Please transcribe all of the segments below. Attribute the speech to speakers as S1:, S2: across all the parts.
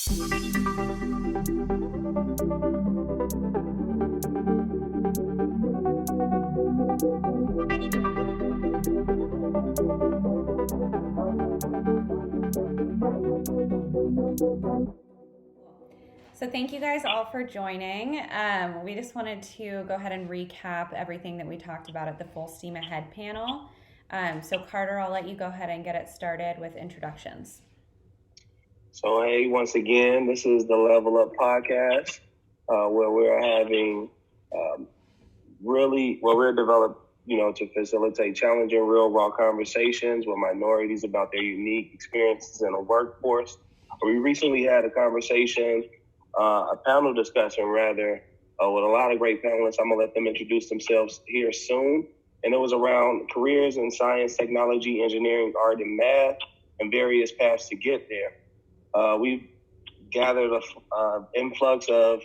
S1: So thank you guys all for joining. We just wanted to go ahead and recap everything that we talked about at the Full Steam Ahead panel. So Carter, I'll let you go ahead and get it started with introductions.
S2: So hey, once again, this is the Level Up podcast, where we're having we're developed, to facilitate challenging real raw conversations with minorities about their unique experiences in the workforce. We recently had a conversation, a panel discussion rather, with a lot of great panelists. I'm gonna let them introduce themselves here soon. And it was around careers in science, technology, engineering, art, and math, and various paths to get there. We've gathered an influx of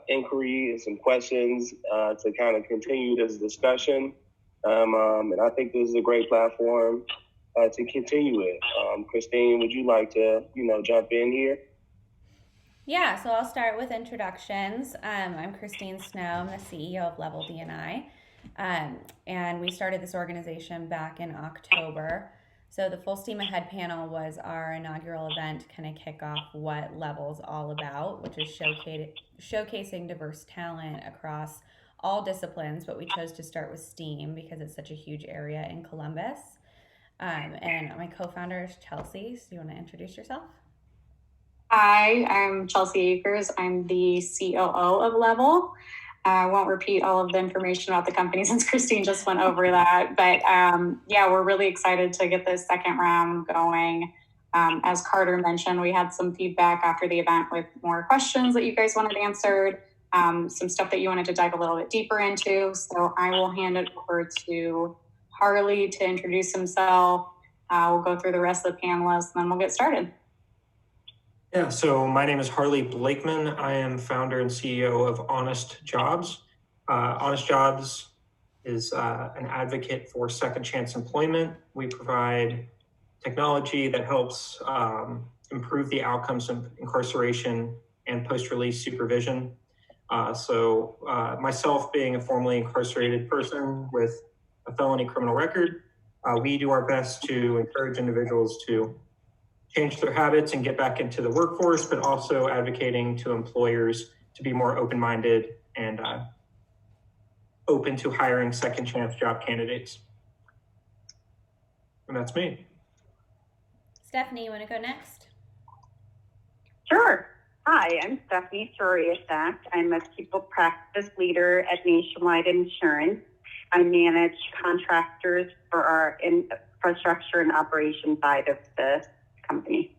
S2: inquiries and questions to kind of continue this discussion. And I think this is a great platform to continue it. Christine, would you like to, jump in here?
S1: Yeah, so I'll start with introductions. I'm Christine Snow. I'm the CEO of Level D&I. And we started this organization back in October. So the Full Steam Ahead panel was our inaugural event to kind of kick off what Level's all about, which is showcasing diverse talent across all disciplines, but we chose to start with STEAM because it's such a huge area in Columbus. And my co-founder is Chelsea. So you want to introduce yourself?
S3: Hi, I'm Chelsea Akers. I'm the COO of Level. I won't repeat all of the information about the company since Christine just went over that. But we're really excited to get this second round going. As Carter mentioned, we had some feedback after the event with more questions that you guys wanted answered, some stuff that you wanted to dive a little bit deeper into. So I will hand it over to Harley to introduce himself. We'll go through the rest of the panelists and then we'll get started.
S4: Yeah, so my name is Harley Blakeman. I am founder and CEO of Honest Jobs. Honest Jobs is an advocate for second chance employment. We provide technology that helps improve the outcomes of incarceration and post-release supervision. Myself being a formerly incarcerated person with a felony criminal record, we do our best to encourage individuals to change their habits and get back into the workforce, but also advocating to employers to be more open-minded and open to hiring second chance job candidates. And that's me.
S1: Stephanie, you want to go next?
S5: Sure. Hi, I'm Stephanie Soria-Sack. I'm a people practice leader at Nationwide Insurance. I manage contractors for our infrastructure and operation side of the company.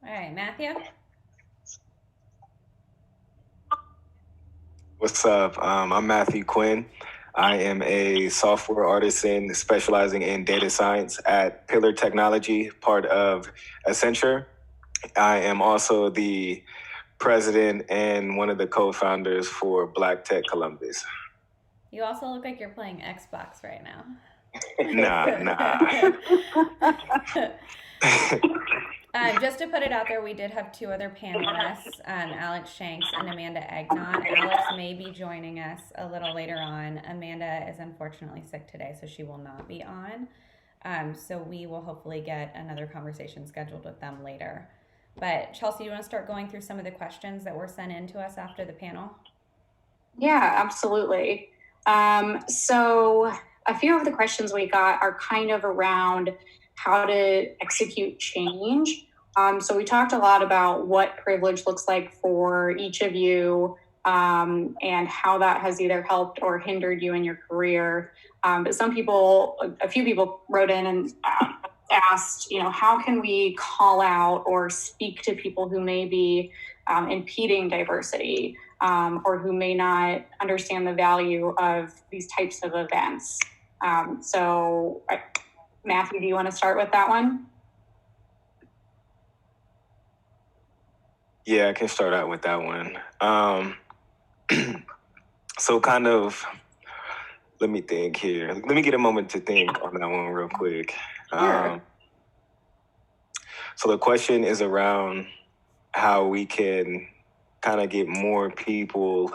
S1: All right, Matthew.
S6: What's up? I'm Matthew Quinn. I am a software artisan specializing in data science at Pillar Technology, part of Accenture. I am also the president and one of the co-founders for Black Tech Columbus.
S1: You also look like you're playing Xbox right now.
S6: Nah.
S1: Just to put it out there, we did have two other panelists, Alex Shanks and Amanda Egnott. Alex may be joining us a little later on. Amanda is unfortunately sick today, so she will not be on. So we will hopefully get another conversation scheduled with them later. But Chelsea, you want to start going through some of the questions that were sent in to us after the panel?
S3: Yeah, absolutely. So a few of the questions we got are kind of around how to execute change. So we talked a lot about what privilege looks like for each of you and how that has either helped or hindered you in your career. But a few people wrote in and asked, how can we call out or speak to people who may be impeding diversity or who may not understand the value of these types of events? Matthew, do you want to start with that one?
S6: Yeah, I can start out with that one. So kind of, let me think here. Let me get a moment to think on that one real quick.
S3: Sure.
S6: So the question is around how we can kind of get more people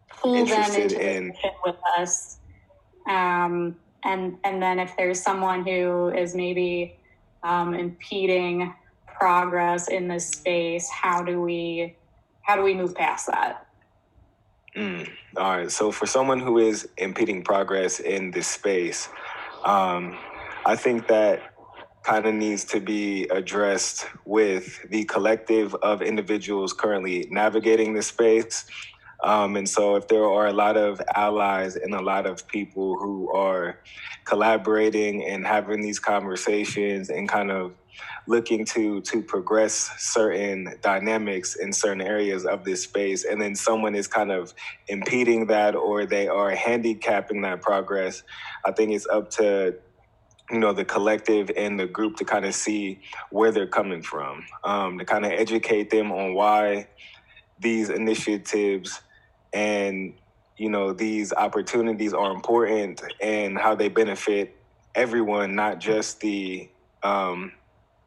S3: pull them
S6: interested
S3: into
S6: in
S3: the with us. And then if there's someone who is maybe impeding progress in this space, how do we move past that?
S6: All right. So for someone who is impeding progress in this space, I think that kind of needs to be addressed with the collective of individuals currently navigating this space. And so if there are a lot of allies and a lot of people who are collaborating and having these conversations and kind of looking to progress certain dynamics in certain areas of this space, and then someone is kind of impeding that or they are handicapping that progress, I think it's up to the collective and the group to kind of see where they're coming from, to kind of educate them on why these initiatives and these opportunities are important and how they benefit everyone, not just the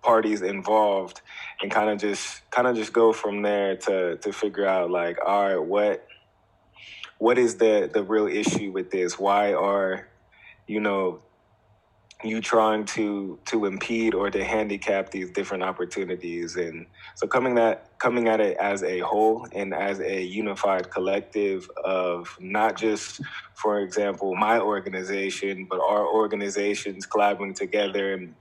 S6: parties involved, and kind of just go from there to figure out, like, all right, what is the real issue with this? Why are you trying to impede or to handicap these different opportunities? And so coming at it as a whole and as a unified collective of not just, for example, my organization, but our organizations collaborating together and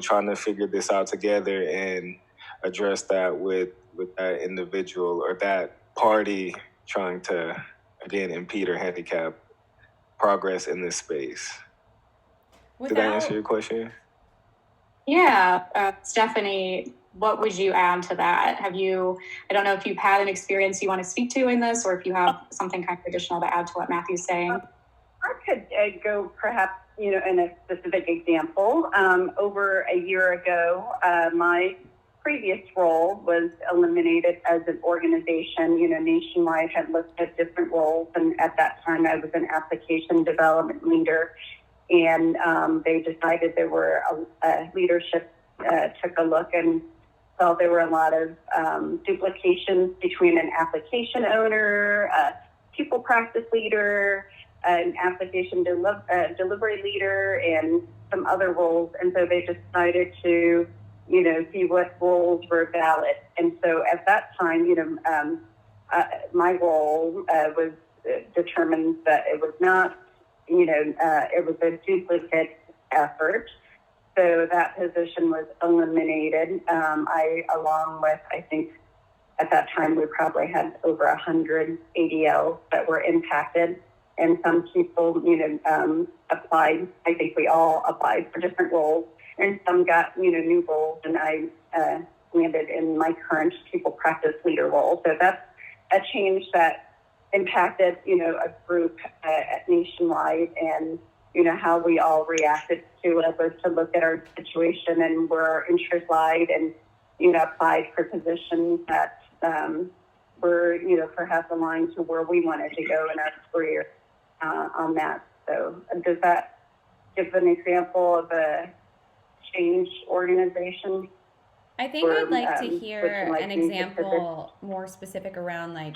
S6: trying to figure this out together and address that with that individual or that party trying to, again, impede or handicap progress in this space. Did that answer your question?
S3: Yeah, Stephanie, what would you add to that? I don't know if you've had an experience you want to speak to in this, or if you have something kind of additional to add to what Matthew's saying.
S5: I could go perhaps, in a specific example. Over a year ago, my previous role was eliminated as an organization. Nationwide had looked at different roles, and at that time I was an application development leader. And they decided there were leadership took a look and saw there were a lot of duplications between an application owner, a people practice leader, an application delivery leader, and some other roles. And so they decided to, see what roles were valid. And so at that time, my role was determined that it was not. It was a duplicate effort. So that position was eliminated. Along with, I think at that time, we probably had over 100 ADLs that were impacted. And some people, applied. I think we all applied for different roles. And some got, new roles. And I landed in my current people practice leader role. So that's a change that impacted, a group at Nationwide, and, how we all reacted to it was to look at our situation and where our interests lied, and, applied for positions that were, perhaps aligned to where we wanted to go in our career on that. So does that give an example of a change organization?
S1: I think I'd like to hear an example more specific around, like,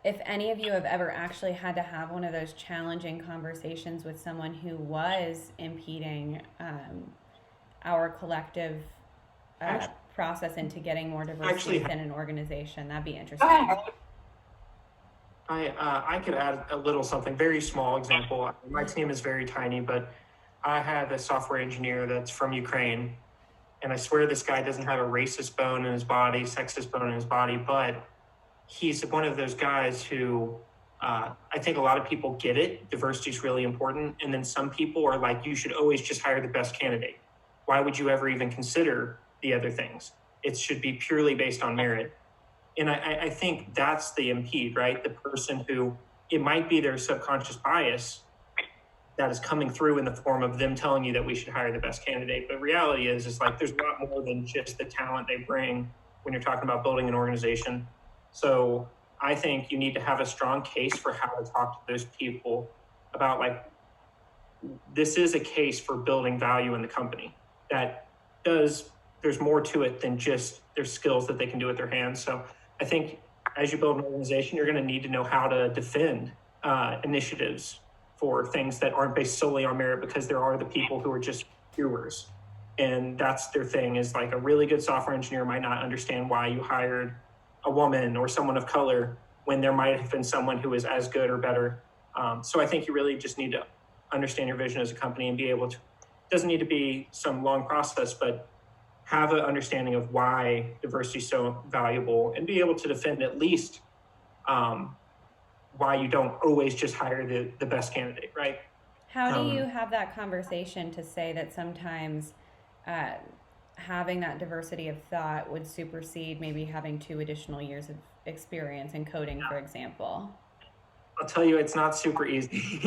S1: if any of you have ever actually had to have one of those challenging conversations with someone who was impeding our collective process into getting more diversity within an organization. That'd be interesting.
S4: I could add a little something, very small example. My team is very tiny, but I have a software engineer that's from Ukraine, and I swear this guy doesn't have a racist bone in his body, sexist bone in his body, but he's one of those guys who I think a lot of people get it. Diversity is really important. And then some people are like, you should always just hire the best candidate. Why would you ever even consider the other things? It should be purely based on merit. And I think that's the impede, right? The person who, it might be their subconscious bias that is coming through in the form of them telling you that we should hire the best candidate. But reality is like, there's a lot more than just the talent they bring when you're talking about building an organization. So I think you need to have a strong case for how to talk to those people about, like, this is a case for building value in the company, that there's more to it than just their skills that they can do with their hands. So I think as you build an organization, you're going to need to know how to defend initiatives for things that aren't based solely on merit, because there are the people who are just doers. And that's their thing, is like a really good software engineer might not understand why you hired a woman or someone of color when there might have been someone who is as good or better. So I think you really just need to understand your vision as a company and be able to, it doesn't need to be some long process, but have an understanding of why diversity is so valuable and be able to defend at least why you don't always just hire the best candidate, right?
S1: How do you have that conversation to say that sometimes having that diversity of thought would supersede maybe having 2 additional years of experience in coding, for example?
S4: I'll tell you, it's not super easy.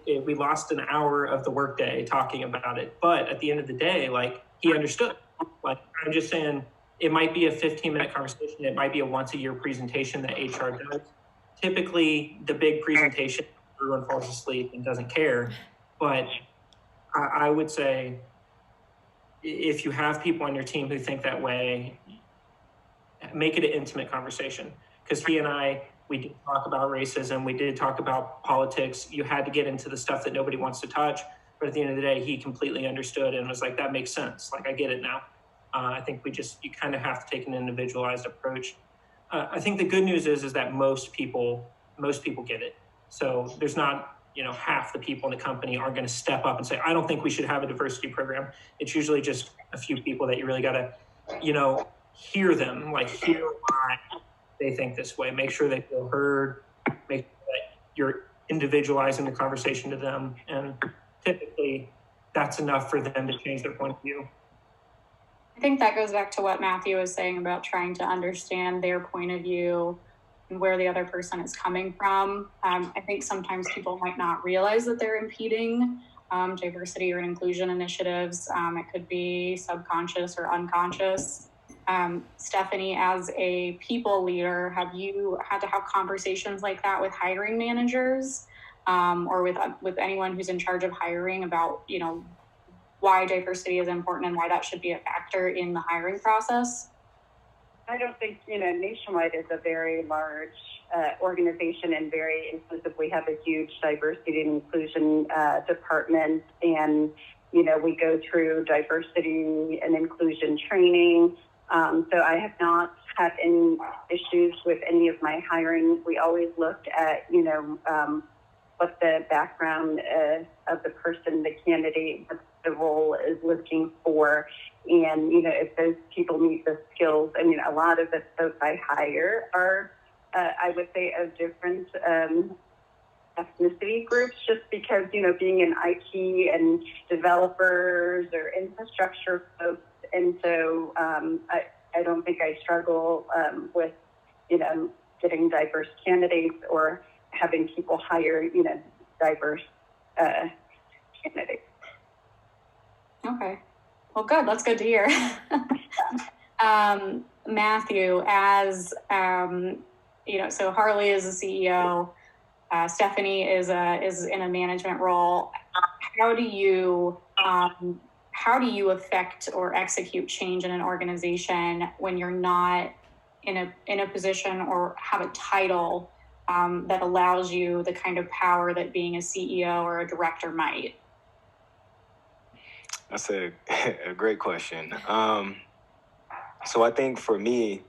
S4: We lost an hour of the workday talking about it, but at the end of the day, like, he understood. Like, I'm just saying, it might be a 15-minute conversation. It might be a once-a-year presentation that HR does. Typically, the big presentation, everyone falls asleep and doesn't care. But I would say, if you have people on your team who think that way, make it an intimate conversation. Because he and I, we did talk about racism. We did talk about politics. You had to get into the stuff that nobody wants to touch. But at the end of the day, he completely understood and was like, that makes sense. Like, I get it now. I think you kind of have to take an individualized approach. I think the good news is that most people get it. So there's not, half the people in the company aren't going to step up and say, I don't think we should have a diversity program. It's usually just a few people that you really got to, hear them, like, hear why they think this way. Make sure they feel heard. Make sure that you're individualizing the conversation to them. And typically that's enough for them to change their point of view.
S3: I think that goes back to what Matthew was saying about trying to understand their point of view and where the other person is coming from. I think sometimes people might not realize that they're impeding diversity or inclusion initiatives. It could be subconscious or unconscious. Stephanie, as a people leader, have you had to have conversations like that with hiring managers or with anyone who's in charge of hiring about, why diversity is important and why that should be a factor in the hiring process?
S5: I don't think, Nationwide is a very large organization and very inclusive. We have a huge diversity and inclusion department, and, we go through diversity and inclusion training. So I have not had any issues with any of my hiring. We always looked at, what the background of the person, the candidate, what the role is looking for. And, if those people meet the skills, a lot of the folks I hire are, I would say, of different ethnicity groups, just because, being in IT and developers or infrastructure folks. And so I don't think I struggle with, getting diverse candidates or having people hire, diverse candidates.
S3: Okay. Well, good. That's good to hear. Matthew, as, so Harley is the CEO, Stephanie is in a management role. How do you affect or execute change in an organization when you're not in a position or have a title that allows you the kind of power that being a CEO or a director might?
S6: That's a great question. So I think for me,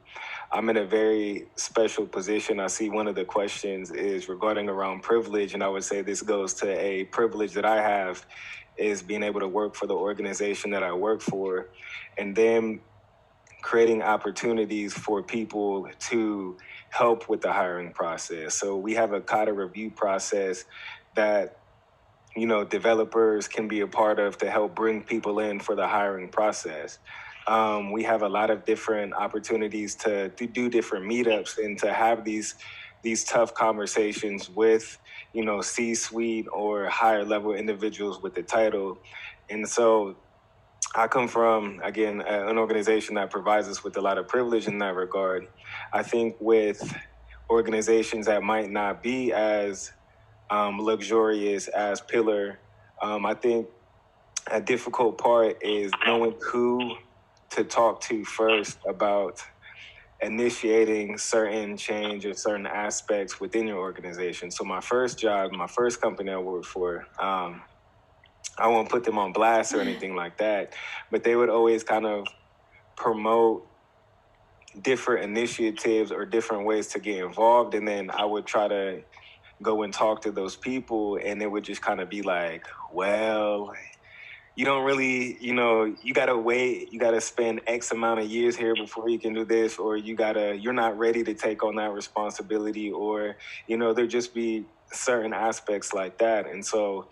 S6: I'm in a very special position. I see one of the questions is regarding around privilege, and I would say this goes to a privilege that I have, is being able to work for the organization that I work for, and then creating opportunities for people to help with the hiring process. So we have a CADA review process that developers can be a part of to help bring people in for the hiring process. We have a lot of different opportunities to do different meetups and to have these tough conversations with, C-suite or higher level individuals with the title. And so I come from, again, an organization that provides us with a lot of privilege in that regard. I think with organizations that might not be as luxurious as Pillar, I think a difficult part is knowing who to talk to first about initiating certain change or certain aspects within your organization. So my first job, my first company I worked for, I won't put them on blast or anything like that, but they would always kind of promote different initiatives or different ways to get involved. And then I would try to go and talk to those people, and it would just kind of be like, well, you don't really, you gotta wait, you gotta spend X amount of years here before you can do this, or you're not ready to take on that responsibility, or, there'd just be certain aspects like that. And so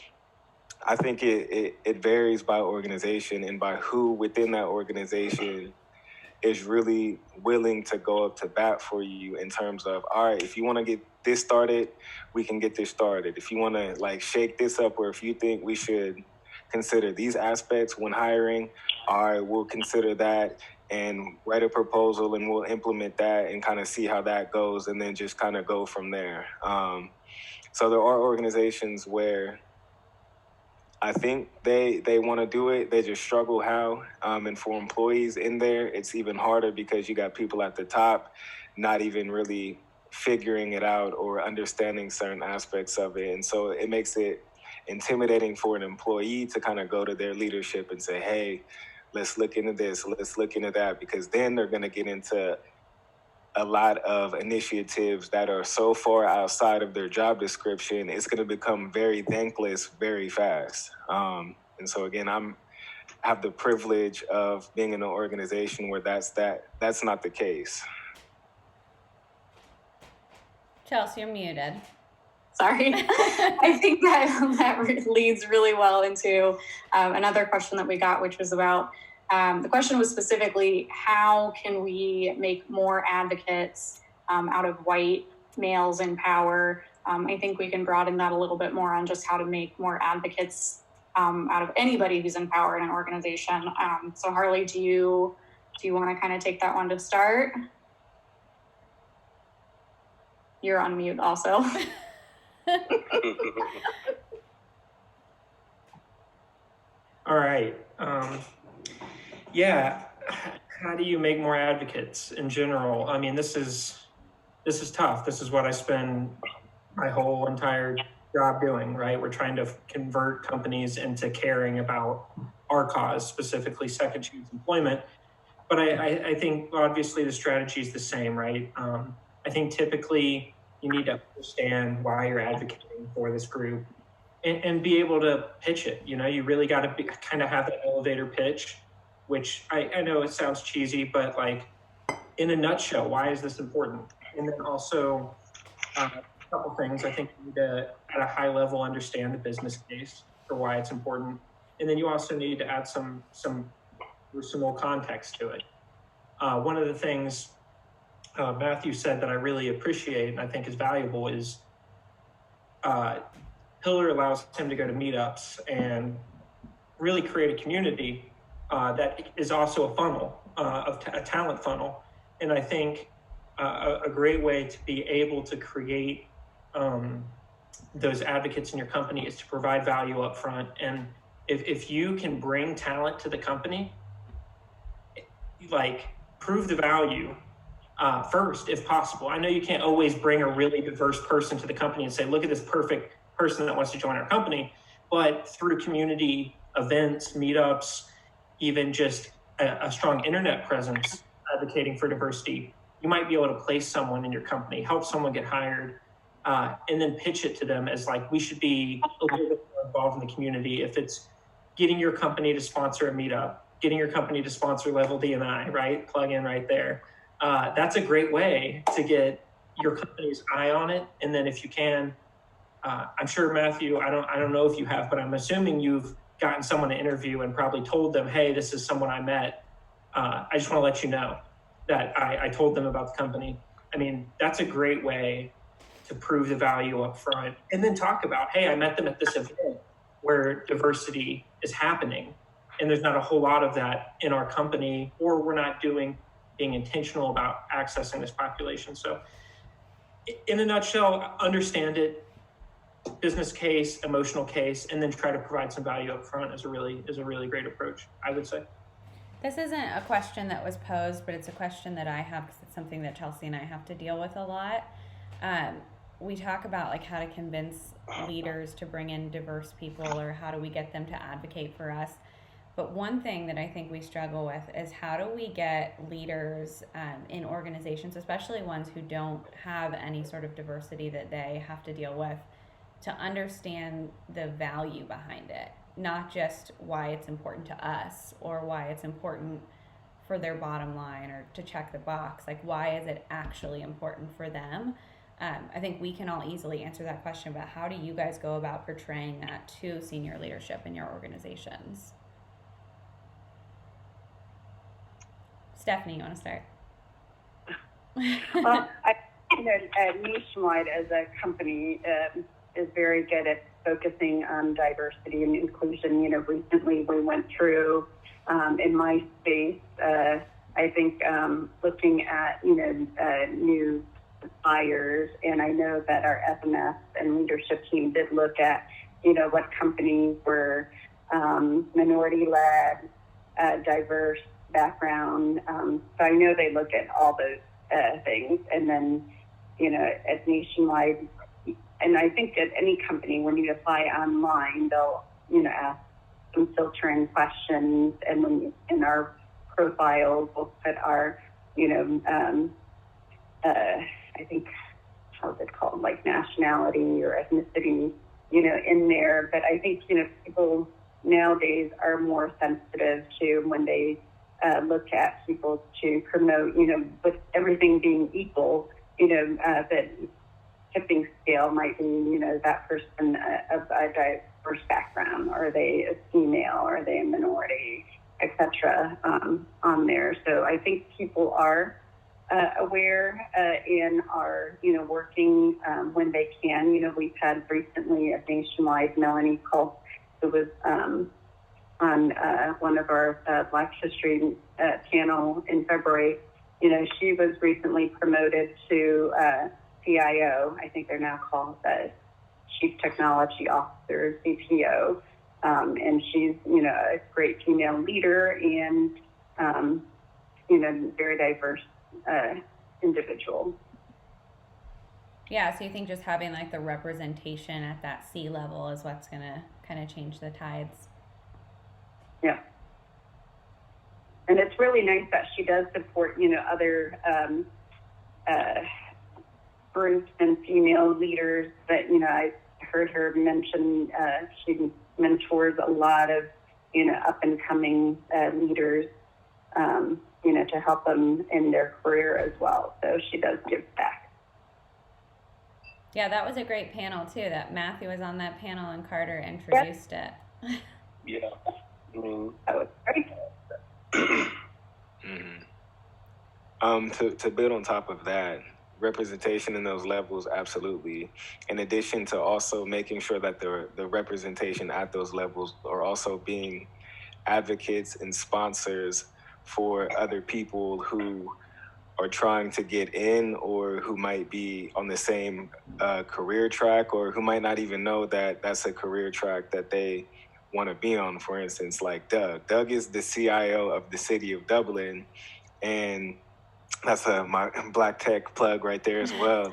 S6: I think it varies by organization and by who within that organization is really willing to go up to bat for you in terms of, all right, if you want to get this started, we can get this started. If you want to like shake this up, or if you think we should consider these aspects when hiring, all right, we'll consider that and write a proposal, and we'll implement that and kind of see how that goes, and then just kind of go from there. So there are organizations where I think they want to do it. They just struggle how. And for employees in there, it's even harder because you got people at the top not even really figuring it out or understanding certain aspects of it. And so it makes it intimidating for an employee to kind of go to their leadership and say, hey, let's look into this, let's look into that, because then they're going to get into a lot of initiatives that are so far outside of their job description, it's going to become very thankless very fast. And so again, have the privilege of being in an organization where that's not the case.
S1: Chelsea, you're muted.
S3: Sorry. I think that leads really well into another question that we got, which was about, the question was specifically, how can we make more advocates out of white males in power? I think we can broaden that a little bit more on just how to make more advocates out of anybody who's in power in an organization. So Harley, do you want to kind of take that one to start? You're on mute also.
S4: All right. Yeah. How do you make more advocates in general? I mean, this is tough. This is what I spend my whole entire job doing, right? We're trying to convert companies into caring about our cause, specifically second chance employment. But I think obviously the strategy is the same, right? I think typically you need to understand why you're advocating for this group and be able to pitch it. You really got to kind of have that elevator pitch, which I know it sounds cheesy, but like in a nutshell, why is this important? And then also a couple things. I think you need to, at a high level, understand the business case for why it's important. And then you also need to add some more context to it. One of the things Matthew said that I really appreciate and I think is valuable is Pillar allows him to go to meetups and really create a community that is also a funnel, a talent funnel. And I think a great way to be able to create those advocates in your company is to provide value up front. And if you can bring talent to the company, like prove the value first, if possible. I know you can't always bring a really diverse person to the company and say, look at this perfect person that wants to join our company, but through community events, meetups, even just a strong internet presence advocating for diversity, you might be able to place someone in your company, help someone get hired, and then pitch it to them as like, we should be a little bit more involved in the community. If it's getting your company to sponsor a meetup, getting your company to sponsor Level D&I, right? Plug in right there. That's a great way to get your company's eye on it. And then if you can, I'm sure Matthew, I don't know if you have, but I'm assuming you've gotten someone to interview and probably told them, hey, this is someone I met. I just want to let you know that I told them about the company. I mean, that's a great way to prove the value up front and then talk about, hey, I met them at this event where diversity is happening. And there's not a whole lot of that in our company, or we're not being intentional about accessing this population. So in a nutshell, understand it, business case, emotional case, and then try to provide some value up front is a really great approach, I would say.
S1: This isn't a question that was posed, but it's a question that I have because it's something that Chelsea and I have to deal with a lot. We talk about like how to convince leaders to bring in diverse people, or how do we get them to advocate for us. But one thing that I think we struggle with is how do we get leaders in organizations, especially ones who don't have any sort of diversity that they have to deal with, to understand the value behind it, not just why it's important to us or why it's important for their bottom line or to check the box. Like, why is it actually important for them? I think we can all easily answer that question, but how do you guys go about portraying that to senior leadership in your organizations? Stephanie, you want to start?
S5: Well, I think that Nationwide as a company is very good at focusing on diversity and inclusion. You know, recently we went through, in my space, I think looking at, new suppliers, and I know that our FMS and leadership team did look at, what companies were minority-led, diverse background. So I know they look at all those things, and then, at Nationwide, and I think at any company, when you apply online, they'll, ask some filtering questions, and when in our profiles, we'll put our, I think, how's it called, like nationality or ethnicity, in there. But I think, people nowadays are more sensitive to when they look at people to promote, with everything being equal, that tipping scale might be, that person of a diverse background, or are they a female, or are they a minority, etc. On there. So I think people are aware and are, working when they can. We've had recently at Nationwide, Melanie Culp, who was on one of our Black History panel in February. She was recently promoted to CIO. I think they're now called Chief Technology Officer, CTO. And she's, a great female leader and, very diverse individual.
S1: Yeah, so you think just having like the representation at that C level is what's going to kind of change the tides?
S5: Yeah. And it's really nice that she does support, other groups and female leaders that, I heard her mention she mentors a lot of, up and coming leaders, to help them in their career as well. So she does give back.
S1: Yeah, that was a great panel too. That Matthew was on that panel and Carter introduced it.
S2: Yeah.
S5: That was great.
S6: To build on top of that, representation in those levels, absolutely. In addition to also making sure that the representation at those levels are also being advocates and sponsors for other people who are trying to get in, or who might be on the same career track, or who might not even know that that's a career track that they want to be on. For instance, like Doug. Doug is the CIO of the city of Dublin, and that's my Black Tech plug right there as well.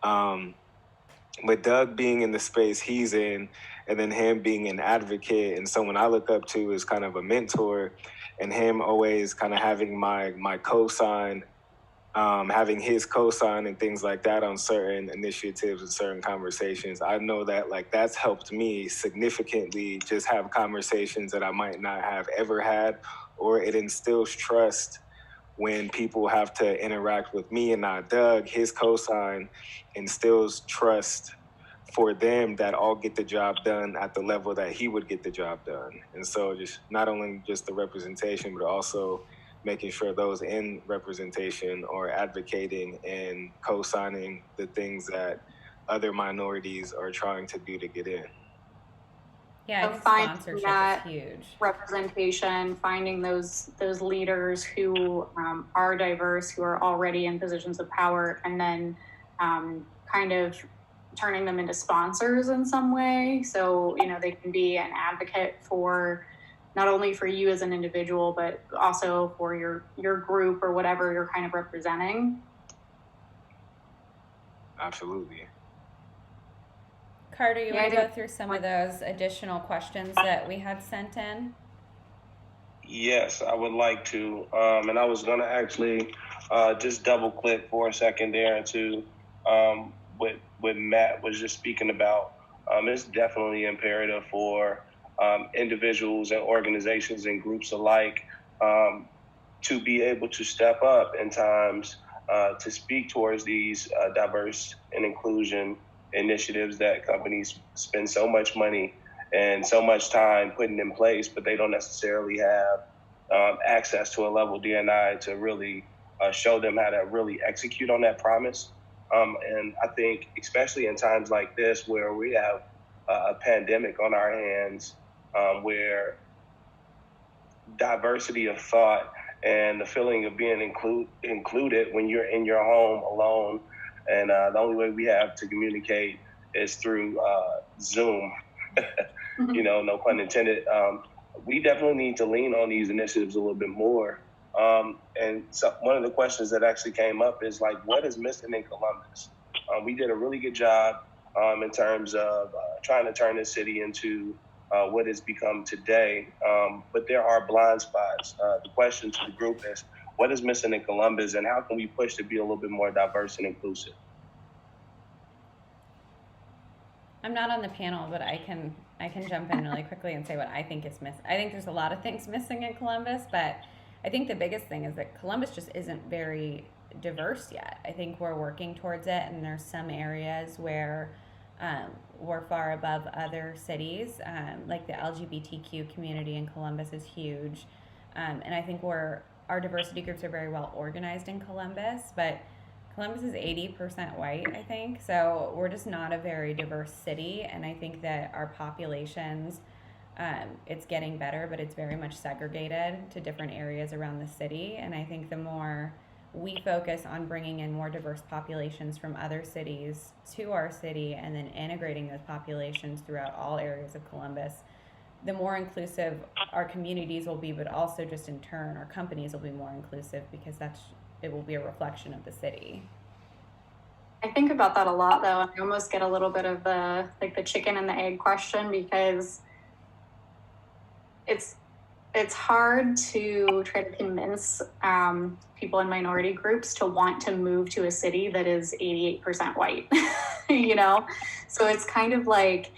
S6: But Doug being in the space he's in, and then him being an advocate and someone I look up to as kind of a mentor, and him always kind of having my cosign, having his cosign and things like that on certain initiatives and certain conversations. I know that like that's helped me significantly just have conversations that I might not have ever had, or it instills trust when people have to interact with me and not Doug. His cosign instills trust for them that I'll get the job done at the level that he would get the job done. And so just not only just the representation, but also making sure those in representation are advocating and co-signing the things that other minorities are trying to do to get in.
S1: Yeah, I think sponsorship is huge.
S3: Representation, finding those leaders who are diverse, who are already in positions of power, and then kind of turning them into sponsors in some way. So, they can be an advocate for not only for you as an individual, but also for your group or whatever you're kind of representing.
S6: Absolutely.
S1: Carter, you
S3: Yeah,
S1: want to
S3: I
S1: go through some of those additional questions that we had sent in?
S2: Yes, I would like to. And I was going to actually just double click for a second there into what Matt was just speaking about. It's definitely imperative for individuals and organizations and groups alike to be able to step up in times to speak towards these diverse and inclusion initiatives that companies spend so much money and so much time putting in place, but they don't necessarily have access to a level DNI to really show them how to really execute on that promise. And I think, especially in times like this, where we have a pandemic on our hands, where diversity of thought and the feeling of being included when you're in your home alone, and the only way we have to communicate is through Zoom. No pun intended. We definitely need to lean on these initiatives a little bit more. And so one of the questions that actually came up is like, what is missing in Columbus? We did a really good job in terms of trying to turn this city into what it's become today. But there are blind spots. The question to the group is, what is missing in Columbus, and how can we push to be a little bit more diverse and inclusive?
S1: I'm not on the panel, but I can jump in really quickly and say what I think is missing. I think there's a lot of things missing in Columbus, but I think the biggest thing is that Columbus just isn't very diverse yet. I think we're working towards it, and there's some areas where we're far above other cities. Like the LGBTQ community in Columbus is huge, and I think our diversity groups are very well organized in Columbus, but Columbus is 80% white, I think. So we're just not a very diverse city. And I think that our populations, it's getting better, but it's very much segregated to different areas around the city. And I think the more we focus on bringing in more diverse populations from other cities to our city and then integrating those populations throughout all areas of Columbus, the more inclusive our communities will be, but also just in turn, our companies will be more inclusive because it will be a reflection of the city.
S3: I think about that a lot, though. I almost get a little bit of the chicken and the egg question, because it's hard to try to convince people in minority groups to want to move to a city that is 88% white, So it's kind of like,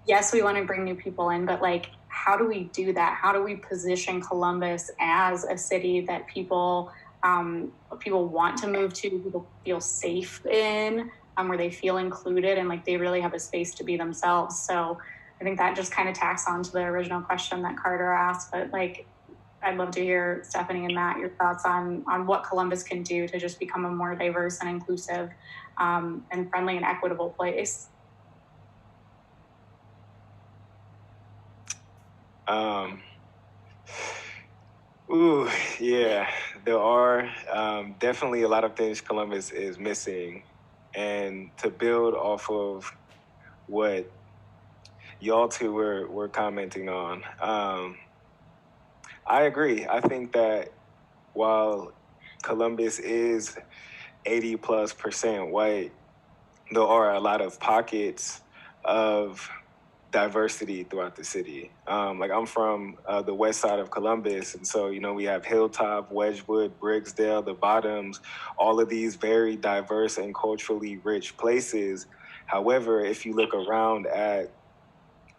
S3: yes, we want to bring new people in, but like, how do we do that? How do we position Columbus as a city that people want to move to, people feel safe in, where they feel included and like they really have a space to be themselves? So I think that just kind of tacks on to the original question that Carter asked, but like, I'd love to hear, Stephanie and Matt, your thoughts on what Columbus can do to just become a more diverse and inclusive and friendly and equitable place.
S6: Yeah, there are definitely a lot of things Columbus is missing. And to build off of what y'all two were commenting on, I agree. I think that while Columbus is 80+% white, there are a lot of pockets of diversity throughout the city. Like I'm from the west side of Columbus, and so we have Hilltop, Wedgwood, Briggsdale, the Bottoms, all of these very diverse and culturally rich places. However, if you look around at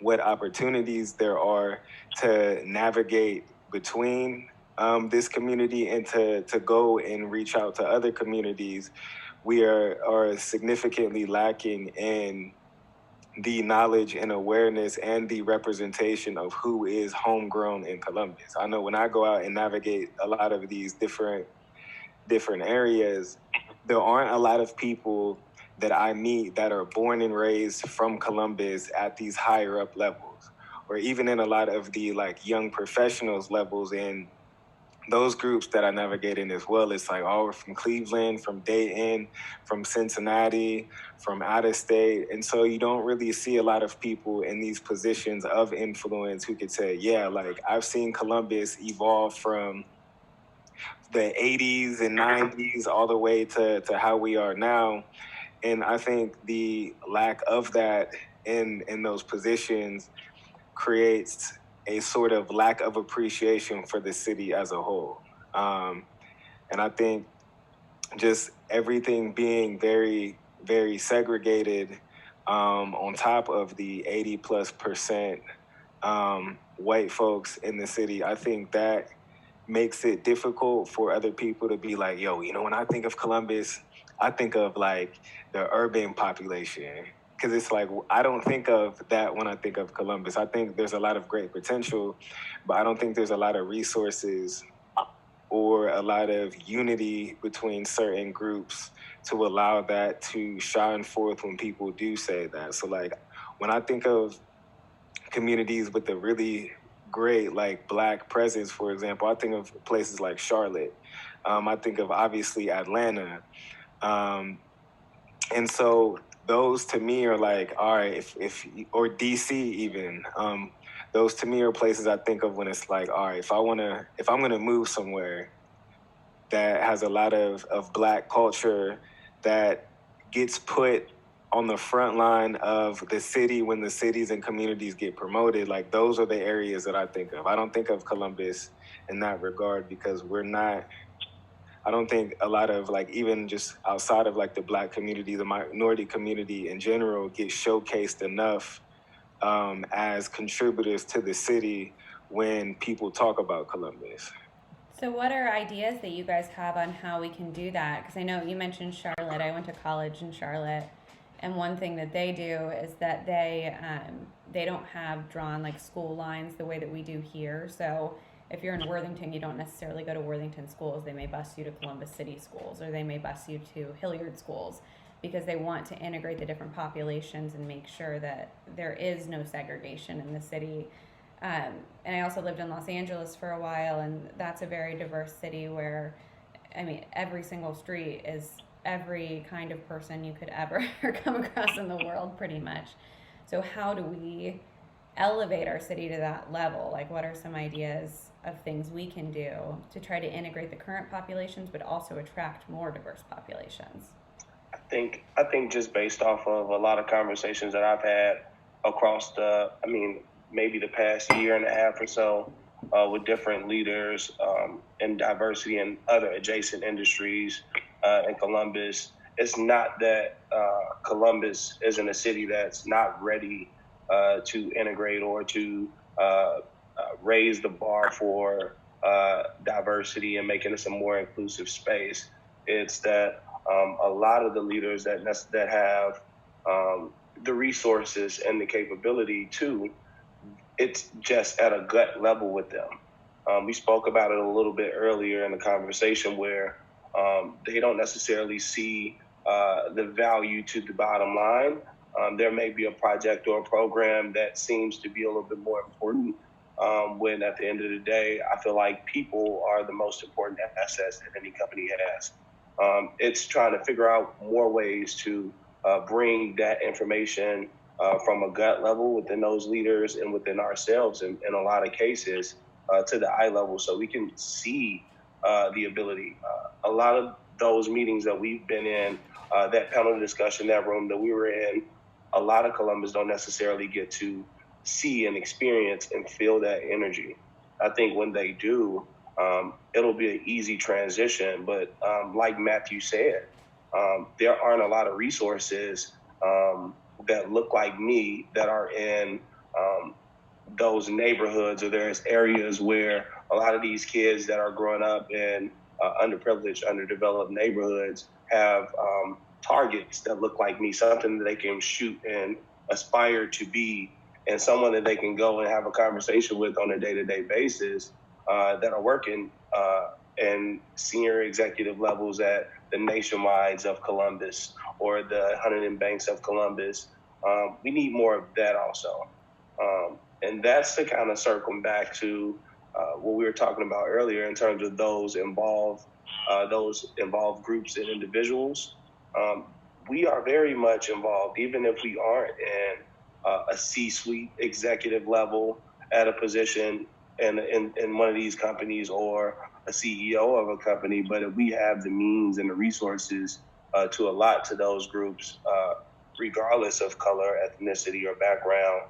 S6: what opportunities there are to navigate between this community and to go and reach out to other communities, we are significantly lacking in the knowledge and awareness and the representation of who is homegrown in Columbus. I know when I go out and navigate a lot of these different areas, there aren't a lot of people that I meet that are born and raised from Columbus at these higher up levels, or even in a lot of the like young professionals levels in those groups that I navigate in as well, it's like, oh, we're from Cleveland, from Dayton, from Cincinnati, from out of state. And so you don't really see a lot of people in these positions of influence who could say, yeah, like I've seen Columbus evolve from the 80s and 90s all the way to how we are now. And I think the lack of that in those positions creates a sort of lack of appreciation for the city as a whole. And I think just everything being very, very segregated, on top of the 80+% white folks in the city, I think that makes it difficult for other people to be like, yo, you know, when I think of Columbus, I think of like the urban population. Because it's like, I don't think of that when I think of Columbus. I think there's a lot of great potential, but I don't think there's a lot of resources or a lot of unity between certain groups to allow that to shine forth when people do say that. So like, when I think of communities with a really great like Black presence, for example, I think of places like Charlotte. I think of obviously Atlanta. And so those to me are like, all right, if or DC even, those to me are places I think of when it's like, all right, if I'm gonna move somewhere that has a lot of Black culture that gets put on the front line of the city when the cities and communities get promoted, like those are the areas that I think of. I don't think of Columbus in that regard because I don't think a lot of like, even just outside of like the Black community, the minority community in general gets showcased enough as contributors to the city when people talk about Columbus.
S1: So what are ideas that you guys have on how we can do that? Because I know you mentioned Charlotte. I went to college in Charlotte, and one thing that they do is that they don't have drawn like school lines the way that we do here. So if you're in Worthington, you don't necessarily go to Worthington schools. They may bus you to Columbus City schools, or they may bus you to Hilliard schools, because they want to integrate the different populations and make sure that there is no segregation in the city. And I also lived in Los Angeles for a while, and that's a very diverse city where, I mean, every single street is every kind of person you could ever come across in the world, pretty much. So how do we elevate our city to that level? Like, what are some ideas of things we can do to try to integrate the current populations, but also attract more diverse populations?
S2: I think just based off of a lot of conversations that I've had across maybe the past year and a half or so, with different leaders in diversity and other adjacent industries in Columbus. It's not that Columbus isn't a city that's not ready to integrate or to raise the bar for diversity and making this a more inclusive space. It's that a lot of the leaders that have the resources and the capability to, it's just at a gut level with them. We spoke about it a little bit earlier in the conversation where they don't necessarily see the value to the bottom line. There may be a project or a program that seems to be a little bit more important, when at the end of the day, I feel like people are the most important assets that any company has. It's trying to figure out more ways to bring that information from a gut level within those leaders and within ourselves in a lot of cases to the eye level, so we can see the ability. A lot of those meetings that we've been in, that panel discussion, that room that we were in, a lot of Columbus don't necessarily get to see and experience and feel that energy. I think when they do, it'll be an easy transition. But like Matthew said, there aren't a lot of resources that look like me that are in those neighborhoods, or there's areas where a lot of these kids that are growing up in underprivileged, underdeveloped neighborhoods have targets that look like me, something that they can shoot and aspire to be, and someone that they can go and have a conversation with on a day-to-day basis that are working in senior executive levels at the Nationwides of Columbus or the Huntington Banks of Columbus. We need more of that also. And that's to kind of circle back to what we were talking about earlier in terms of those involved groups and individuals. We are very much involved, even if we aren't in a C-suite executive level at a position in one of these companies or a CEO of a company. But if we have the means and the resources to allot to those groups, regardless of color, ethnicity, or background,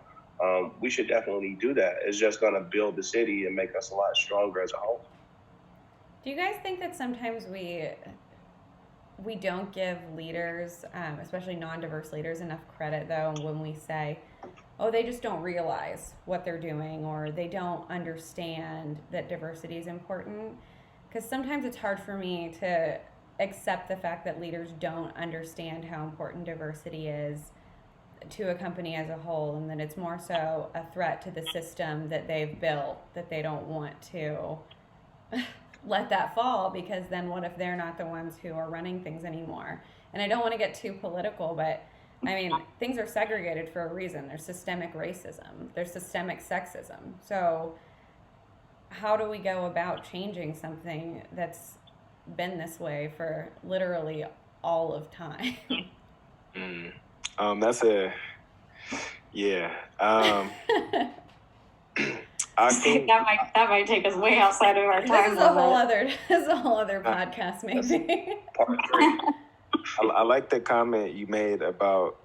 S2: we should definitely do that. It's just going to build the city and make us a lot stronger as a whole.
S1: Do you guys think that sometimes we don't give leaders, especially non-diverse leaders, enough credit though when we say, oh, they just don't realize what they're doing, or they don't understand that diversity is important? Because sometimes it's hard for me to accept the fact that leaders don't understand how important diversity is to a company as a whole, and that it's more so a threat to the system that they've built, that they don't want to let that fall, because then what if they're not the ones who are running things anymore? And I don't want to get too political, but I mean, things are segregated for a reason. There's systemic racism, there's systemic sexism. So how do we go about changing something that's been this way for literally all of time?
S6: That's a, yeah. I think
S3: that might take us way outside of our time.
S1: This is a whole other podcast, maybe.
S2: Part 3.
S6: I like the comment you made about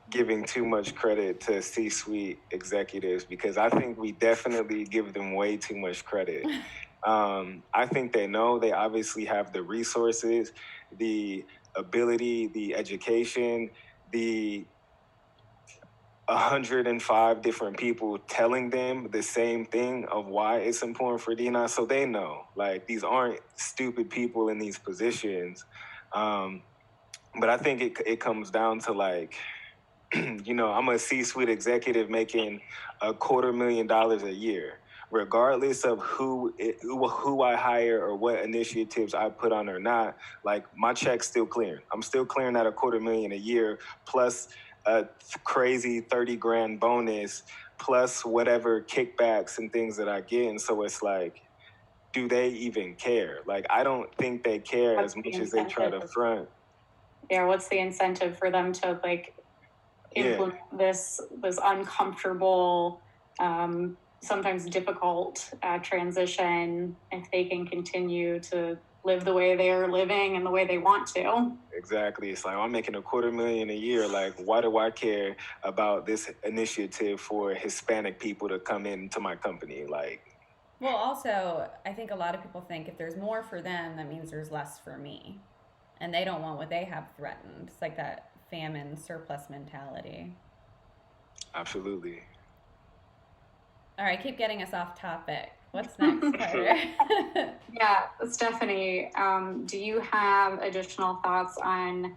S6: giving too much credit to C-suite executives, because I think we definitely give them way too much credit. I think they obviously have the resources, the ability, the education, the 105 different people telling them the same thing of why it's important for D&I. So they know, like, these aren't stupid people in these positions. But I think it comes down to, like, I'm a C-suite executive making $250,000 a year. Regardless of who I hire or what initiatives I put on or not, like, my check's still clearing. I'm still clearing at $250,000 a year, plus a crazy $30,000 bonus, plus whatever kickbacks and things that I get. And so it's like, do they even care? Like, I don't think they care as much as they try to front.
S3: Yeah, what's the incentive for them to, like, implement this uncomfortable, sometimes difficult transition if they can continue to live the way they're living and the way they want to?
S6: Exactly. It's like, I'm making $250,000 a year. Like, why do I care about this initiative for Hispanic people to come into my company? Like,
S1: well, also, I think a lot of people think if there's more for them, that means there's less for me. And they don't want what they have threatened. It's like that famine surplus mentality.
S6: Absolutely.
S1: All right, keep getting us off topic. What's next, Carter?
S3: Yeah, Stephanie, do you have additional thoughts on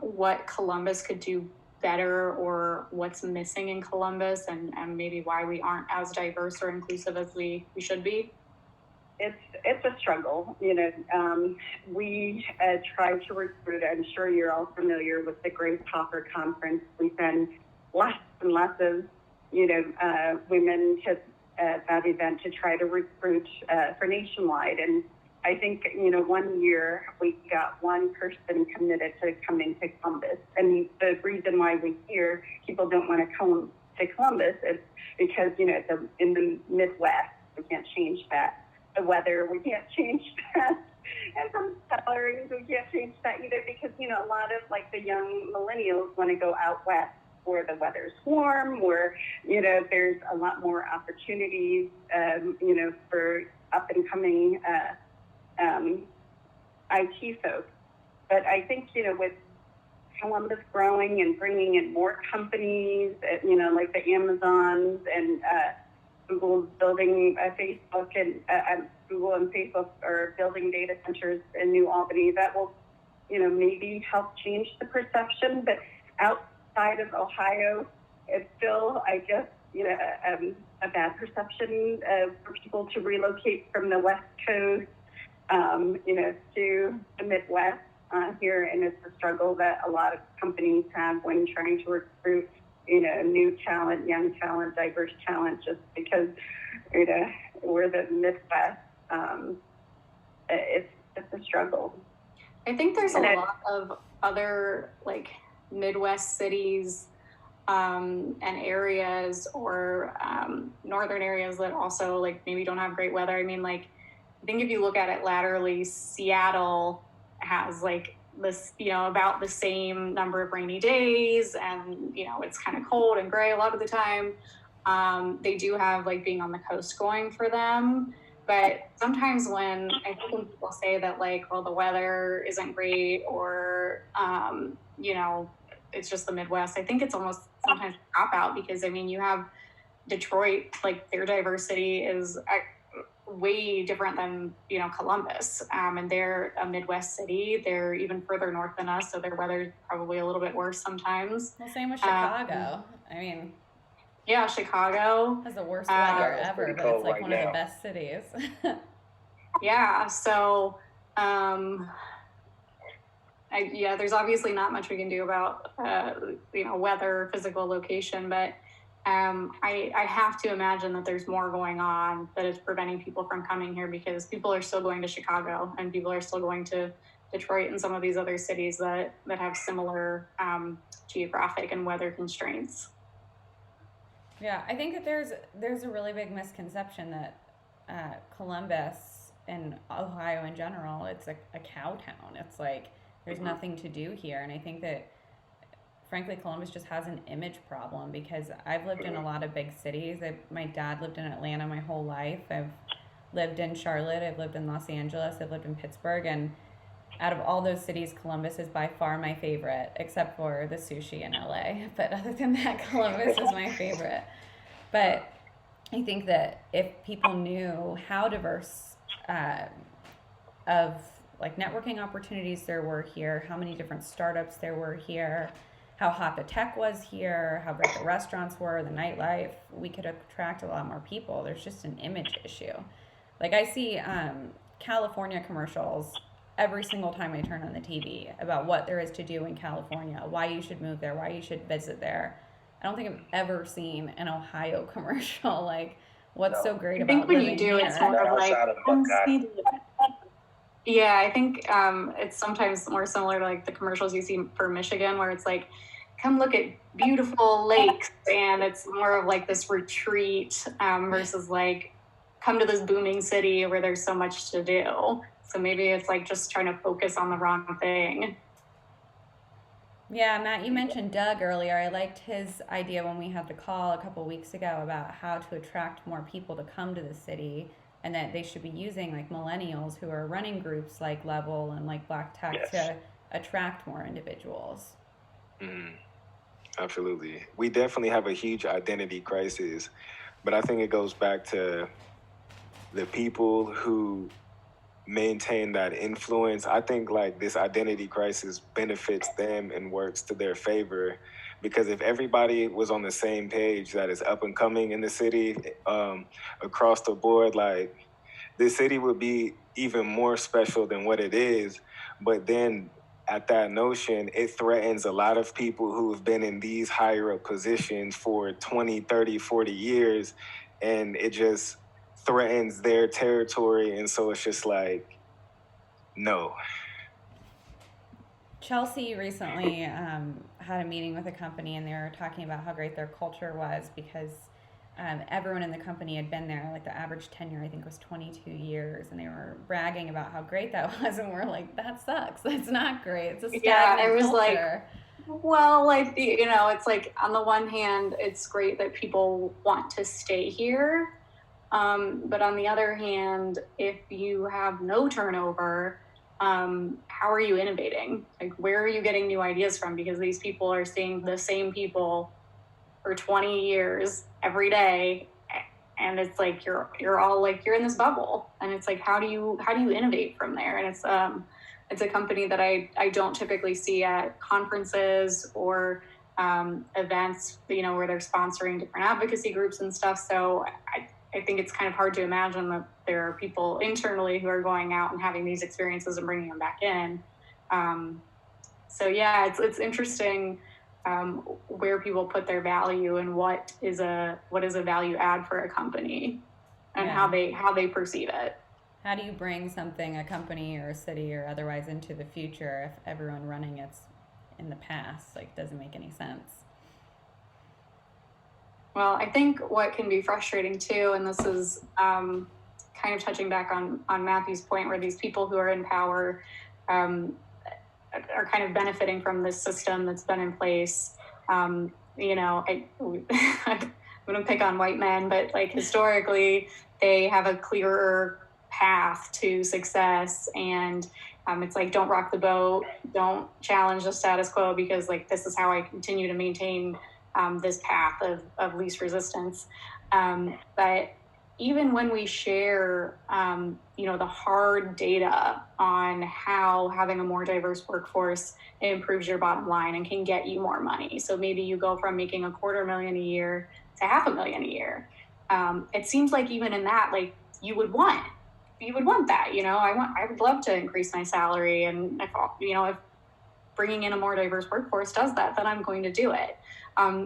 S3: what Columbus could do better, or what's missing in Columbus, and maybe why we aren't as diverse or inclusive as we should be?
S5: It's a struggle. We try to recruit. I'm sure you're all familiar with the Grace Hopper Conference. We send lots and lots of women to that event to try to recruit for Nationwide. And I think 1 year we got one person committed to coming to Columbus. And the reason why we hear people don't want to come to Columbus is because it's in the Midwest. We can't change that. The weather, we can't change that. And some salaries, we can't change that either, because, a lot of, like, the young millennials want to go out west where the weather's warm, where, there's a lot more opportunities, for up and coming IT folks. But I think, with Columbus growing and bringing in more companies, like the Amazons and Google's building Facebook, and Google and Facebook are building data centers in New Albany. That will, maybe help change the perception. But outside of Ohio, it's still, I guess, a bad perception for people to relocate from the West Coast, to the Midwest here. And it's a struggle that a lot of companies have when trying to recruit new talent, young talent, diverse talent, just because we're the Midwest. It's a struggle.
S3: I think there's a
S5: And
S3: lot of other like Midwest cities and areas or northern areas that also like maybe don't have great weather. I mean, like, I think if you look at it laterally, Seattle has like this, you know, about the same number of rainy days, and you know, it's kind of cold and gray a lot of the time. They do have like being on the coast going for them. But sometimes when people say that like, well, the weather isn't great or, you know, it's just the Midwest, I think it's almost sometimes a cop out because I mean, you have Detroit, like their diversity is way different than, you know, Columbus. And they're a Midwest city. They're even further north than us. So their weather's probably a little bit worse sometimes.
S1: Well, same with Chicago. I mean,
S3: yeah, Chicago
S1: has the worst weather
S2: it's
S1: ever,
S2: pretty
S1: but
S2: cold
S1: it's like
S2: right
S1: one of
S2: now.
S1: the best cities.
S3: Yeah, so there's obviously not much we can do about you know, weather, physical location, but I have to imagine that there's more going on that is preventing people from coming here because people are still going to Chicago and people are still going to Detroit and some of these other cities that have similar geographic and weather constraints.
S1: Yeah, I think that there's a really big misconception that Columbus and Ohio in general, it's like a cow town. It's like there's nothing to do here, and I think that frankly Columbus just has an image problem because I've lived in a lot of big cities. My dad lived in Atlanta my whole life. I've lived in Charlotte. I've lived in Los Angeles. I've lived in Pittsburgh, and out of all those cities, Columbus is by far my favorite, except for the sushi in LA. But other than that, Columbus is my favorite. But I think that if people knew how diverse of like networking opportunities there were here, how many different startups there were here, how hot the tech was here, how great the restaurants were, the nightlife, we could attract a lot more people. There's just an image issue. Like I see California commercials every single time I turn on the TV about what there is to do in California, why you should move there, why you should visit there. I don't think I've ever seen an Ohio commercial. Like, what's so great about
S3: I think when
S1: living
S3: you do,
S1: here?
S3: it's more of like,
S2: Outside of Buckeye.
S3: yeah, I think it's sometimes more similar to like the commercials you see for Michigan, where it's like, come look at beautiful lakes, and it's more of like this retreat versus like, come to this booming city where there's so much to do. So maybe it's like just trying to focus on the wrong thing.
S1: Yeah, Matt, you mentioned Doug earlier. I liked his idea when we had the call a couple weeks ago about how to attract more people to come to the city and that they should be using like millennials who are running groups like Level and like Black Tech
S2: Yes.
S1: to attract more individuals.
S6: Absolutely. We definitely have a huge identity crisis, but I think it goes back to the people who maintain that influence. I think like this identity crisis benefits them and works to their favor because if everybody was on the same page that is up and coming in the city across the board, like this city would be even more special than what it is. But then at that notion, it threatens a lot of people who have been in these higher up positions for 20, 30, 40 years, and it just threatens their territory. And so it's just like, no.
S1: Chelsea recently had a meeting with a company and they were talking about how great their culture was because everyone in the company had been there. Like the average tenure, I think, was 22 years, and they were bragging about how great that was. And we're like, that sucks. That's not great. It's a stagnant
S3: it was
S1: culture.
S3: Like, well, like, you know, it's like on the one hand, it's great that people want to stay here. But on the other hand, if you have no turnover, how are you innovating? Like, where are you getting new ideas from? Because these people are seeing the same people for 20 years every day, and it's like you're all like you're in this bubble, and it's like how do you innovate from there? And it's a company that I don't typically see at conferences or events, you know, where they're sponsoring different advocacy groups and stuff. So I think it's kind of hard to imagine that there are people internally who are going out and having these experiences and bringing them back in. So yeah, it's interesting where people put their value and what is a value add for a company. and
S1: Yeah.
S3: how they perceive it.
S1: How do you bring something, a company or a city or otherwise, into the future if everyone running it's in the past? Like, doesn't make any sense.
S3: Well, I think what can be frustrating too, and this is kind of touching back on Matthew's point, where these people who are in power um, are kind of benefiting from this system that's been in place. You know, I'm going to pick on white men, but like historically, they have a clearer path to success, and it's like, don't rock the boat, don't challenge the status quo, because like this is how I continue to maintain this path of least resistance. But even when we share, you know, the hard data on how having a more diverse workforce improves your bottom line and can get you more money. So maybe you go from making $250,000 a year to $500,000 a year. It seems like even in that, like you would want that, you know, I would love to increase my salary. And if, you know, if bringing in a more diverse workforce does that, then I'm going to do it.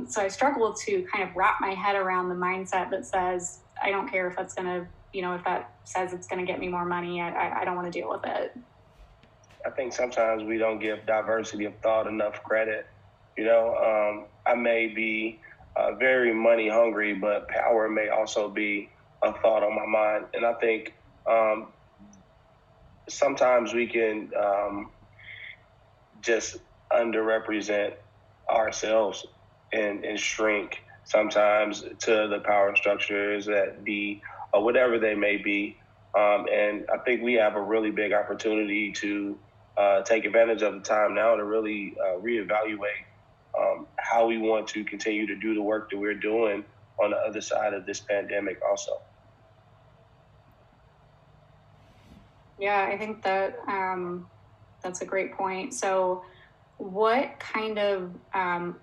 S3: So I struggle to kind of wrap my head around the mindset that says, I don't care if that's going to, you know, if that says it's going to get me more money, I don't want to deal with it.
S2: I think sometimes we don't give diversity of thought enough credit. You know, I may be very money hungry, but power may also be a thought on my mind. And I think sometimes we can just underrepresent ourselves and shrink sometimes to the power structures that be whatever they may be. And I think we have a really big opportunity to take advantage of the time now to really reevaluate how we want to continue to do the work that we're doing on the other side of this pandemic also.
S3: Yeah, I think that that's a great point. So what kind of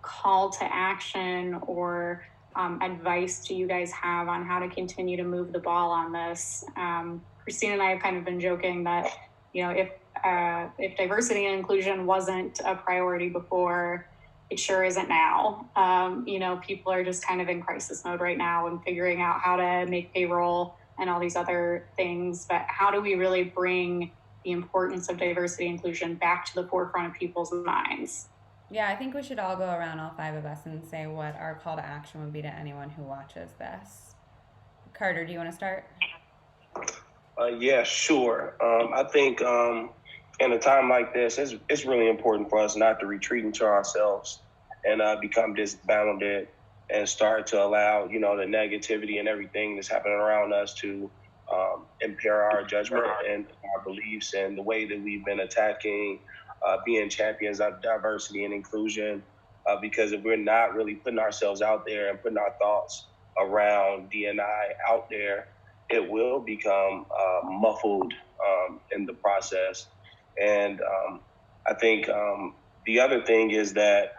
S3: call to action or advice do you guys have on how to continue to move the ball on this? Christine and I have kind of been joking that, you know, if diversity and inclusion wasn't a priority before, it sure isn't now. You know, people are just kind of in crisis mode right now and figuring out how to make payroll and all these other things. But how do we really bring the importance of diversity and inclusion back to the forefront of people's minds?
S1: Yeah, I think we should all go around, all five of us, and say what our call to action would be to anyone who watches this. Carter, do you want to start?
S2: Yeah, sure. I think in a time like this, it's really important for us not to retreat into ourselves and become disbounded and start to allow, you know, the negativity and everything that's happening around us to impair our judgment and our beliefs and the way that we've been attacking being champions of diversity and inclusion. Because if we're not really putting ourselves out there and putting our thoughts around D&I out there, it will become muffled in the process. And I think the other thing is that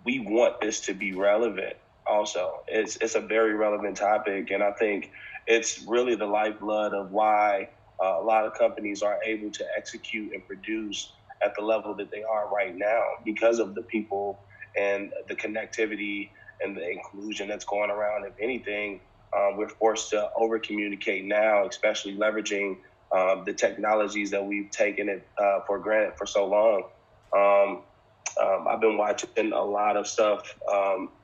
S2: we want this to be relevant also. It's a very relevant topic, and I think it's really the lifeblood of why a lot of companies are able to execute and produce at the level that they are right now because of the people and the connectivity and the inclusion that's going around. If anything, we're forced to over communicate now, especially leveraging the technologies that we've taken it for granted for so long. I've been watching a lot of stuff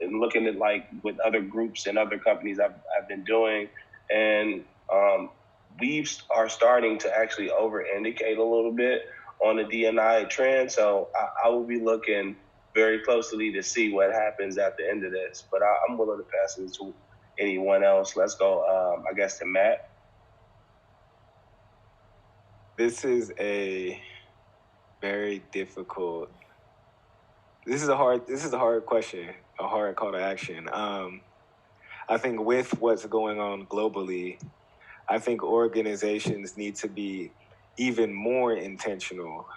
S2: and looking at like with other groups and other companies I've been doing, and we are starting to actually over indicate a little bit on the D&I trend. So I will be looking very closely to see what happens at the end of this. But I'm willing to pass it to anyone else. Let's go, I guess, to Matt.
S6: This is a very difficult. This is a hard question, a hard call to action. I think with what's going on globally, I think organizations need to be even more intentional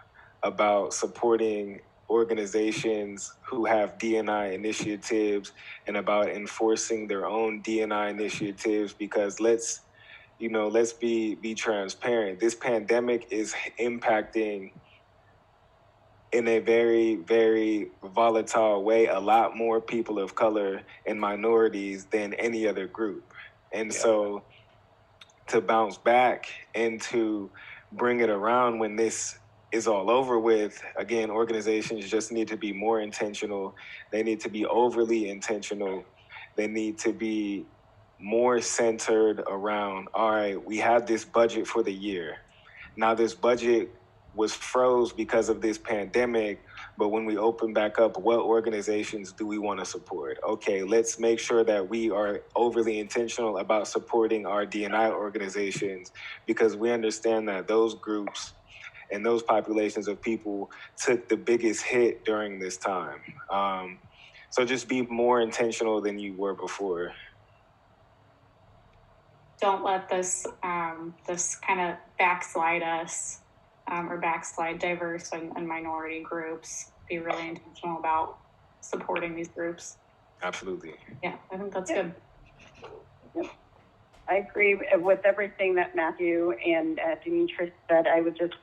S6: about supporting organizations who have D&I initiatives and about enforcing their own D&I initiatives, because let's be transparent. This pandemic is impacting in a very, very volatile way a lot more people of color and minorities than any other group. And so to bounce back and to bring it around when this is all over with. Again, organizations just need to be more intentional. They need to be overly intentional. They need to be more centered around, all right, we have this budget for the year. Now this budget was froze because of this pandemic, but when we open back up, what organizations do we want to support? Okay, let's make sure that we are overly intentional about supporting our D&I organizations, because we understand that those groups and those populations of people took the biggest hit during this time. So just be more intentional than you were before.
S3: Don't let this this kind of backslide us or backslide diverse and minority groups. Be really intentional about supporting these groups.
S6: Absolutely.
S3: Yeah, I think that's good.
S5: I agree with everything that Matthew and Demetrius said. I would just,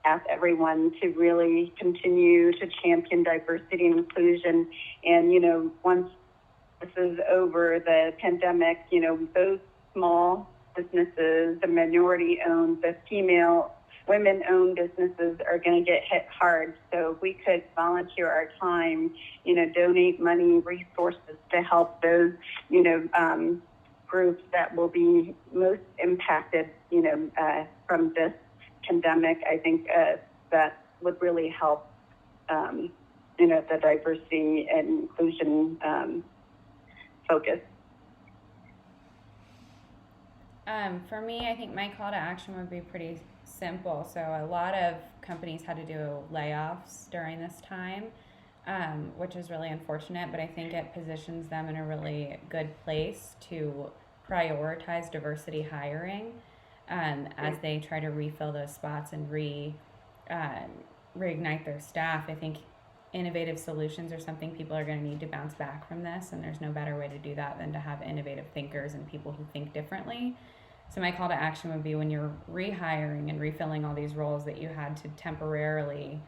S5: ask everyone to really continue to champion diversity and inclusion. And, once this is over, the pandemic, those small businesses, the minority-owned, the women-owned businesses are going to get hit hard. So if we could volunteer our time, donate money, resources to help those, groups that will be most impacted, from this pandemic, I think that would really help, the diversity and inclusion focus.
S1: For me, I think my call to action would be pretty simple. So a lot of companies had to do layoffs during this time, which is really unfortunate, but I think it positions them in a really good place to prioritize diversity hiring as they try to refill those spots and reignite their staff. I think innovative solutions are something people are going to need to bounce back from this, and there's no better way to do that than to have innovative thinkers and people who think differently. So my call to action would be, when you're rehiring and refilling all these roles that you had to temporarily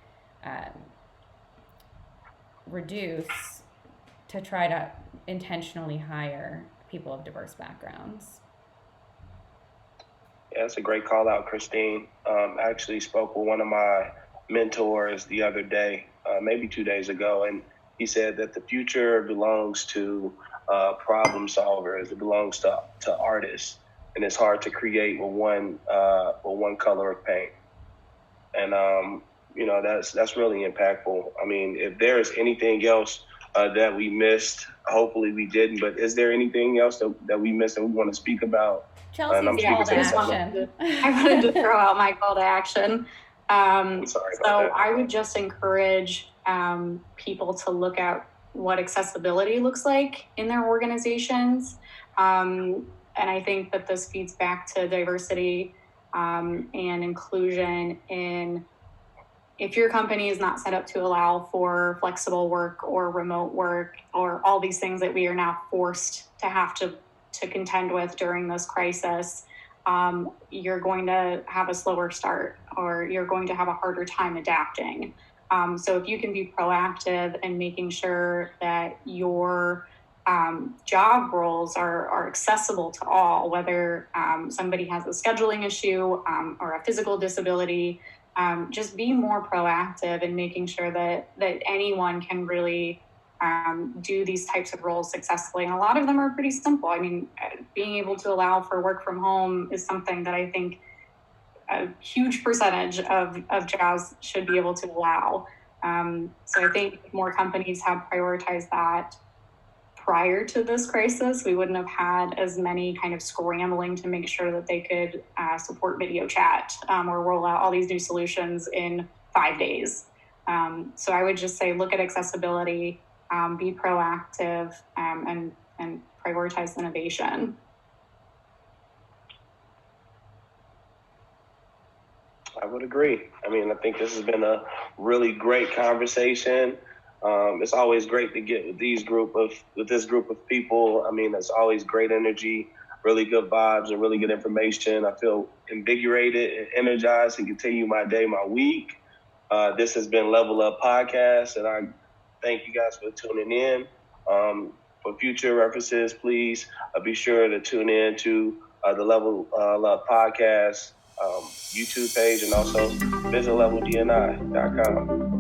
S1: reduce, to try to intentionally hire people of diverse backgrounds.
S2: Yeah, that's a great call out, Christine. I actually spoke with one of my mentors the other day, maybe 2 days ago, and he said that the future belongs to problem solvers. It belongs to artists, and it's hard to create with one color of paint. And that's really impactful. I mean, if there is anything else that we missed, hopefully we didn't, but is there anything else that we missed that we want to speak about?
S1: Chelsea's call to action.
S3: I wanted to throw out my call to action.
S2: Sorry about that.
S3: I would just encourage people to look at what accessibility looks like in their organizations. And I think that this feeds back to diversity and inclusion in, if your company is not set up to allow for flexible work or remote work or all these things that we are now forced to have to contend with during this crisis, you're going to have a slower start, or you're going to have a harder time adapting. So if you can be proactive in making sure that your job roles are accessible to all, whether somebody has a scheduling issue or a physical disability, just be more proactive in making sure that anyone can really do these types of roles successfully. And a lot of them are pretty simple. I mean, being able to allow for work from home is something that I think a huge percentage of jobs should be able to allow. So I think if more companies have prioritized that prior to this crisis, we wouldn't have had as many kind of scrambling to make sure that they could support video chat or roll out all these new solutions in 5 days. So I would just say, look at accessibility, be proactive, and prioritize innovation.
S2: I would agree. I mean, I think this has been a really great conversation. It's always great to get with this group of people. I mean, it's always great energy, really good vibes, and really good information. I feel invigorated and energized to continue my day, my week. This has been Level Up Podcast, and I thank you guys for tuning in. For future references, please be sure to tune in to the Level Love podcast, YouTube page, and also visit leveldni.com.